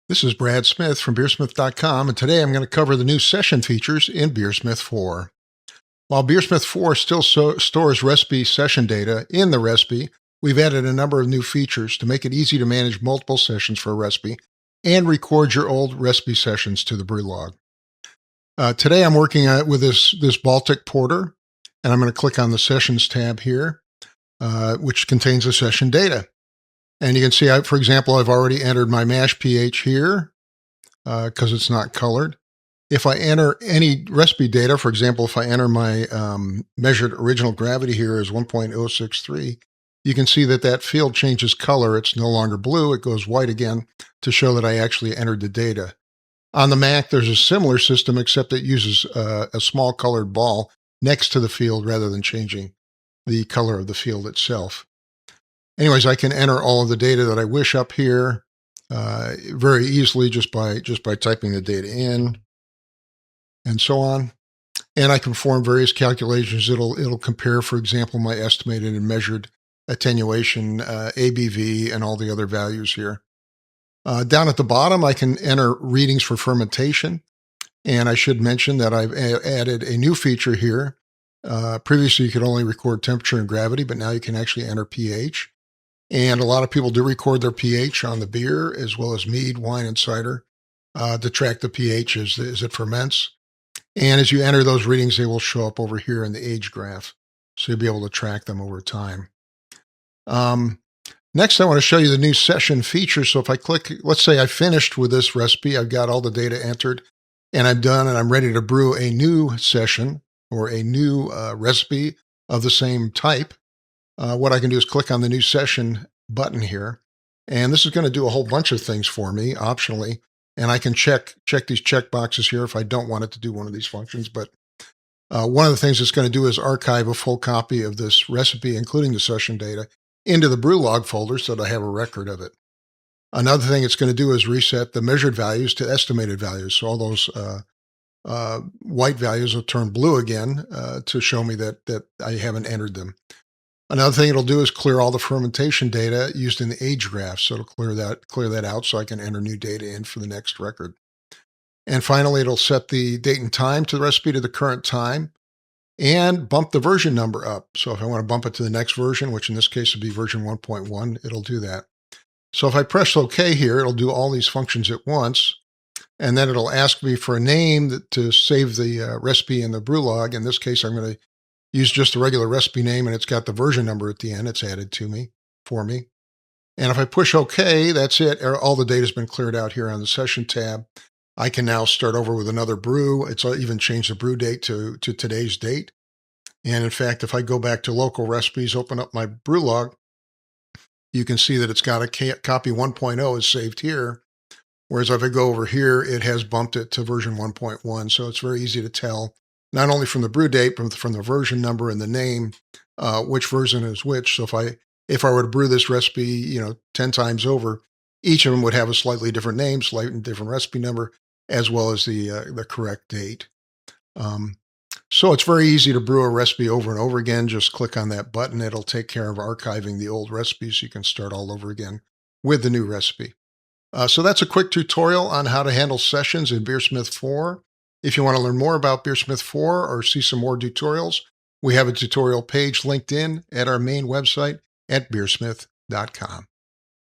This is Brad Smith from BeerSmith.com, and today I'm going to cover the new session features in BeerSmith 4. While BeerSmith 4 still stores recipe session data in the recipe, we've added a number of new features to make it easy to manage multiple sessions for a recipe and record your old recipe sessions to the brew log. Today I'm working with this Baltic Porter, and I'm going to click on the Sessions tab here, which contains the session data. And you can see, for example, I've already entered my mash pH here because it's not colored. If I enter any recipe data, for example, if I enter my measured original gravity here as 1.063, you can see that field changes color. It's no longer blue. It goes white again to show that I actually entered the data. On the Mac, there's a similar system, except it uses a small colored ball next to the field rather than changing the color of the field itself. Anyways, I can enter all of the data that I wish up here very easily just by typing the data in and so on. And I can perform various calculations. It'll compare, for example, my estimated and measured attenuation, ABV, and all the other values here. Down at the bottom, I can enter readings for fermentation. And I should mention that I've added a new feature here. Previously, you could only record temperature and gravity, but now you can actually enter pH. And a lot of people do record their pH on the beer, as well as mead, wine, and cider, to track the pH as it ferments. And as you enter those readings, they will show up over here in the age graph. So you'll be able to track them over time. Next, I want to show you the new session feature. So if I click, let's say I finished with this recipe, I've got all the data entered, and I'm done, and I'm ready to brew a new session or a new recipe of the same type. What I can do is click on the new session button here, and this is going to do a whole bunch of things for me optionally, and I can check these check boxes here if I don't want it to do one of these functions. But one of the things it's going to do is archive a full copy of this recipe, including the session data, into the brew log folder so that I have a record of it. Another thing it's going to do is reset the measured values to estimated values. So all those white values will turn blue again to show me that I haven't entered them. Another thing it'll do is clear all the fermentation data used in the age graph. So it'll clear that out so I can enter new data in for the next record. And finally, it'll set the date and time to the recipe to the current time and bump the version number up. So if I want to bump it to the next version, which in this case would be version 1.1, it'll do that. So if I press OK here, it'll do all these functions at once. And then it'll ask me for a name to save the recipe in the brew log. In this case, I'm going to use just the regular recipe name, and it's got the version number at the end. It's added for me. And if I push OK, that's it. All the data has been cleared out here on the session tab. I can now start over with another brew. It's even changed the brew date to today's date. And in fact, if I go back to local recipes, open up my brew log, you can see that it's got a copy 1.0 is saved here. Whereas if I go over here, it has bumped it to version 1.1. So it's very easy to tell, not only from the brew date, but from the version number and the name, which version is which. So if I were to brew this recipe, 10 times over, each of them would have a slightly different name, slightly different recipe number, as well as the correct date. So it's very easy to brew a recipe over and over again. Just click on that button. It'll take care of archiving the old recipe so you can start all over again with the new recipe. So that's a quick tutorial on how to handle sessions in BeerSmith 4. If you want to learn more about BeerSmith 4 or see some more tutorials, we have a tutorial page linked in at our main website at BeerSmith.com.